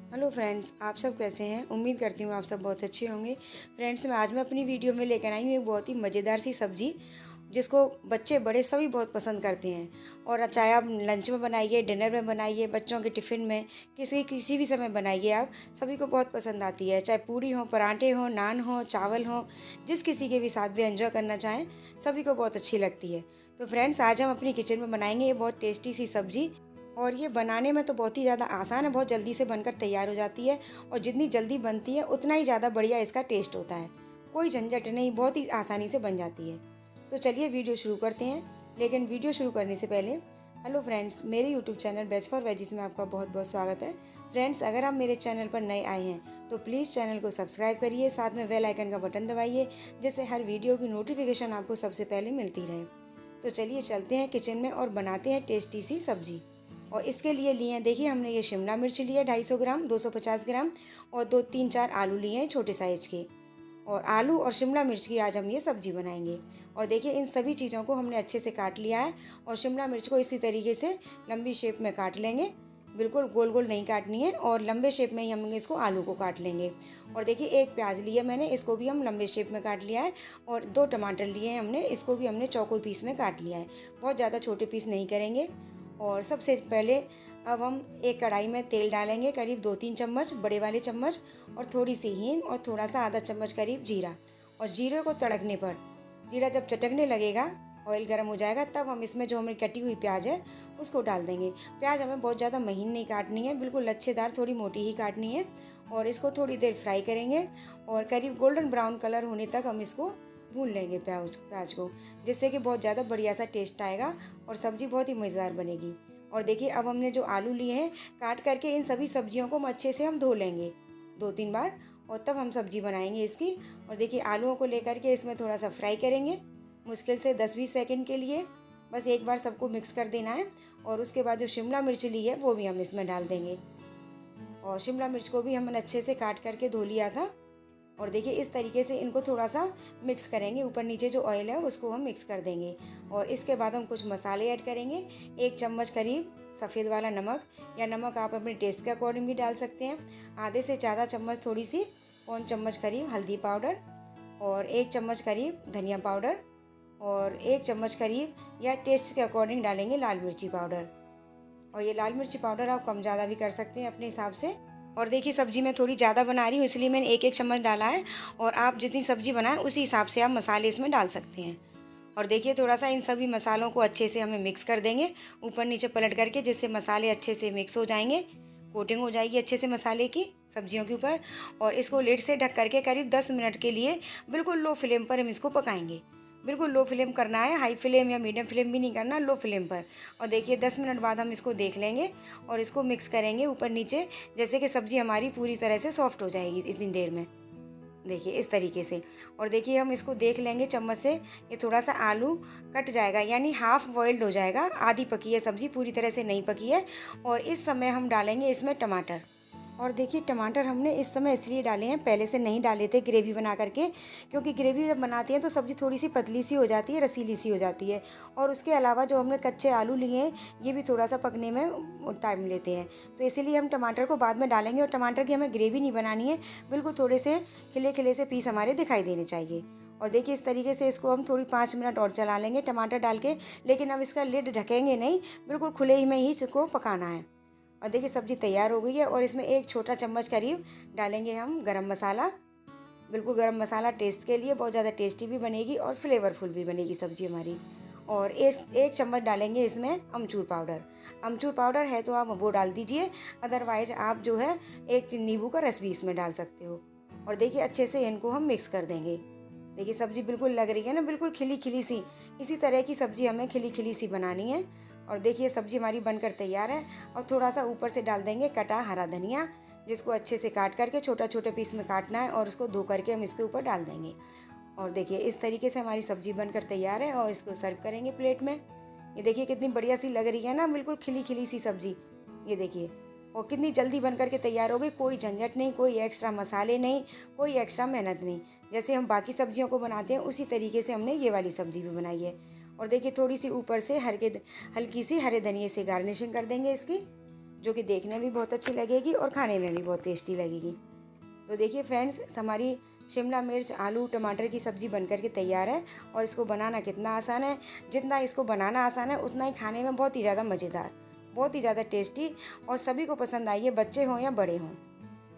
Hello friends, आप सब कैसे हैं। उम्मीद करती हूँ आप सब बहुत अच्छे होंगे। फ्रेंड्स, मैं अपनी वीडियो में लेकर आई हूँ एक बहुत ही मज़ेदार सी सब्ज़ी जिसको बच्चे बड़े सभी बहुत पसंद करते हैं। और चाहे आप लंच में बनाइए, डिनर में बनाइए, बच्चों के टिफ़िन में, किसी किसी भी समय बनाइए, आप सभी को बहुत पसंद आती है। चाहे पूड़ी हो, पराठे हो, नान हो, चावल हो, जिस किसी के भी साथ भी एंजॉय करना चाहें, सभी को बहुत अच्छी लगती है। तो फ्रेंड्स, आज हम अपनी किचन में बनाएंगे ये बहुत टेस्टी सी सब्ज़ी। और ये बनाने में तो बहुत ही ज़्यादा आसान है, बहुत जल्दी से बनकर तैयार हो जाती है। और जितनी जल्दी बनती है उतना ही ज़्यादा बढ़िया इसका टेस्ट होता है। कोई झंझट नहीं, बहुत ही आसानी से बन जाती है। तो चलिए वीडियो शुरू करते हैं। लेकिन वीडियो शुरू करने से पहले, हेलो फ्रेंड्स, मेरे YouTube channel veg for veggies में आपका बहुत बहुत स्वागत है। फ्रेंड्स, अगर आप मेरे चैनल पर नए आए हैं तो प्लीज़ चैनल को सब्सक्राइब करिए, साथ में बेल आइकन का बटन दबाइए, जिससे हर वीडियो की नोटिफिकेशन आपको सबसे पहले मिलती रहे। तो चलिए चलते हैं किचन में और बनाते हैं टेस्टी सी सब्जी। और इसके लिए लिए हैं, देखिए हमने ये शिमला मिर्च लिया 250 ग्राम, 250 ग्राम, और 2-3-4 आलू लिए हैं छोटे साइज के। और आलू और शिमला मिर्च की आज हम ये सब्जी बनाएंगे। और देखिए इन सभी चीज़ों को हमने अच्छे से काट लिया है। और शिमला मिर्च को इसी तरीके से लंबी शेप में काट लेंगे, बिल्कुल गोल गोल नहीं काटनी है। और लंबे शेप में ही हम इसको आलू को काट लेंगे। और देखिए एक प्याज लिया मैंने, इसको भी हम लंबे शेप में काट लिया है। और 2 टमाटर लिए हैं हमने, इसको भी हमने चौकोर पीस में काट लिया है, बहुत ज़्यादा छोटे पीस नहीं करेंगे। और सबसे पहले अब हम एक कढ़ाई में तेल डालेंगे, करीब 2-3 चम्मच बड़े वाले चम्मच, और थोड़ी सी हींग, और थोड़ा सा आधा चम्मच करीब जीरा। और जीरे को तड़कने पर, जीरा जब चटकने लगेगा, ऑयल गर्म हो जाएगा, तब हम इसमें जो हमारी कटी हुई प्याज है उसको डाल देंगे। प्याज हमें बहुत ज़्यादा महीन नहीं काटनी है, बिल्कुल लच्छेदार, थोड़ी मोटी ही काटनी है। और इसको थोड़ी देर फ्राई करेंगे, और करीब गोल्डन ब्राउन कलर होने तक हम इसको भून लेंगे प्याज को, जिससे कि बहुत ज़्यादा बढ़िया सा टेस्ट आएगा और सब्ज़ी बहुत ही मज़ेदार बनेगी। और देखिए अब हमने जो आलू लिए हैं काट करके, इन सभी सब्जियों को हम अच्छे से धो लेंगे 2-3 बार, और तब हम सब्जी बनाएंगे इसकी। और देखिए आलूओं को लेकर के इसमें थोड़ा सा फ्राई करेंगे, मुश्किल से 10-20 सेकंड के लिए। बस एक बार सबको मिक्स कर देना है। और उसके बाद जो शिमला मिर्च ली है वो भी हम इसमें डाल देंगे। और शिमला मिर्च को भी हमने अच्छे से काट करके धो लिया था। और देखिए इस तरीके से इनको थोड़ा सा मिक्स करेंगे, ऊपर नीचे जो ऑयल है उसको हम मिक्स कर देंगे। और इसके बाद हम कुछ मसाले ऐड करेंगे। 1 चम्मच करीब सफ़ेद वाला नमक, या नमक आप अपने टेस्ट के अकॉर्डिंग भी डाल सकते हैं। आधे से ज़्यादा चम्मच, थोड़ी सी 1 चम्मच करीब हल्दी पाउडर, और 1 चम्मच करीब धनिया पाउडर, और 1 चम्मच करीब या टेस्ट के अकॉर्डिंग डालेंगे लाल मिर्ची पाउडर। और ये लाल मिर्ची पाउडर आप कम ज़्यादा भी कर सकते हैं अपने हिसाब से। और देखिए सब्ज़ी मैं थोड़ी ज़्यादा बना रही हूँ, इसलिए मैंने 1-1 चम्मच डाला है। और आप जितनी सब्ज़ी बनाएं उसी हिसाब से आप मसाले इसमें डाल सकते हैं। और देखिए थोड़ा सा इन सभी मसालों को अच्छे से हमें मिक्स कर देंगे, ऊपर नीचे पलट करके, जिससे मसाले अच्छे से मिक्स हो जाएंगे, कोटिंग हो जाएगी अच्छे से मसाले की सब्जियों के ऊपर। और इसको लिड से ढक करके करीब 10 मिनट के लिए बिल्कुल लो फ्लेम पर हम इसको पकाएंगे। बिल्कुल लो फ्लेम करना है, हाई फ्लेम या मीडियम फ्लेम भी नहीं करना, लो फ्लेम पर। और देखिए 10 मिनट बाद हम इसको देख लेंगे और इसको मिक्स करेंगे ऊपर नीचे, जैसे कि सब्ज़ी हमारी पूरी तरह से सॉफ्ट हो जाएगी इतनी देर में। देखिए इस तरीके से। और देखिए हम इसको देख लेंगे चम्मच से, ये थोड़ा सा आलू कट जाएगा, यानी हाफ बॉइल्ड हो जाएगा, आधी पकी है सब्ज़ी, पूरी तरह से नहीं पकी है। और इस समय हम डालेंगे इसमें टमाटर। और देखिए टमाटर हमने इस समय इसलिए डाले हैं, पहले से नहीं डाले थे ग्रेवी बना करके, क्योंकि ग्रेवी जब बनाते हैं तो सब्ज़ी थोड़ी सी पतली सी हो जाती है, रसीली सी हो जाती है। और उसके अलावा जो हमने कच्चे आलू लिए हैं ये भी थोड़ा सा पकने में टाइम लेते हैं, तो इसीलिए हम टमाटर को बाद में डालेंगे। और टमाटर की हमें ग्रेवी नहीं बनानी है, बिल्कुल थोड़े से खिले खिले से पीस हमारे दिखाई देने चाहिए। और देखिए इस तरीके से इसको हम थोड़ी 5 मिनट और चला लेंगे टमाटर डाल के, लेकिन अब इसका लिड ढकेंगे नहीं, बिल्कुल खुले ही में ही इसको पकाना है। और देखिए सब्ज़ी तैयार हो गई है। और इसमें 1 छोटा चम्मच करीब डालेंगे हम गरम मसाला। बिल्कुल गरम मसाला टेस्ट के लिए, बहुत ज़्यादा टेस्टी भी बनेगी और फ्लेवरफुल भी बनेगी सब्ज़ी हमारी। और 1 चम्मच डालेंगे इसमें अमचूर पाउडर। अमचूर पाउडर है तो आप वो डाल दीजिए, अदरवाइज आप जो है 1 नींबू का रस भी इसमें डाल सकते हो। और देखिए अच्छे से इनको हम मिक्स कर देंगे। देखिए सब्ज़ी बिल्कुल लग रही है ना, बिल्कुल खिली खिली सी, इसी तरह की सब्ज़ी हमें खिली खिली सी बनानी है। और देखिए सब्ज़ी हमारी बनकर तैयार है। और थोड़ा सा ऊपर से डाल देंगे कटा हरा धनिया, जिसको अच्छे से काट करके छोटा छोटे पीस में काटना है, और उसको धो करके हम इसके ऊपर डाल देंगे। और देखिए इस तरीके से हमारी सब्ज़ी बनकर तैयार है, और इसको सर्व करेंगे प्लेट में। ये देखिए कितनी बढ़िया सी लग रही है ना, बिल्कुल खिली खिली सी सब्ज़ी, ये देखिए। और कितनी जल्दी बन करके तैयार हो गई, कोई झंझट नहीं, कोई एक्स्ट्रा मसाले नहीं, कोई एक्स्ट्रा मेहनत नहीं। जैसे हम बाकी सब्जियों को बनाते हैं उसी तरीके से हमने ये वाली सब्ज़ी भी बनाई है। और देखिए थोड़ी सी ऊपर से हल्की सी हरे धनिये से गार्निशिंग कर देंगे इसकी, जो कि देखने में भी बहुत अच्छी लगेगी और खाने में भी बहुत टेस्टी लगेगी। तो देखिए फ्रेंड्स, हमारी शिमला मिर्च, आलू, टमाटर की सब्ज़ी बनकर के तैयार है। और इसको बनाना कितना आसान है, जितना इसको बनाना आसान है उतना ही खाने में बहुत ही ज़्यादा मज़ेदार, बहुत ही ज़्यादा टेस्टी, और सभी को पसंद आई है, बच्चे हों या बड़े हों।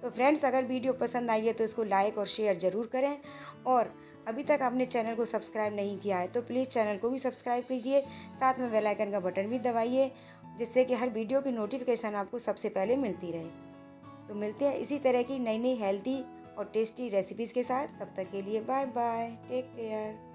तो फ्रेंड्स, अगर वीडियो पसंद आई है तो इसको लाइक और शेयर ज़रूर करें। और अभी तक आपने चैनल को सब्सक्राइब नहीं किया है तो प्लीज़ चैनल को भी सब्सक्राइब कीजिए, साथ में बेल आइकन का बटन भी दबाइए, जिससे कि हर वीडियो की नोटिफिकेशन आपको सबसे पहले मिलती रहे। तो मिलते हैं इसी तरह की नई नई हेल्दी और टेस्टी रेसिपीज़ के साथ। तब तक के लिए बाय बाय, टेक केयर।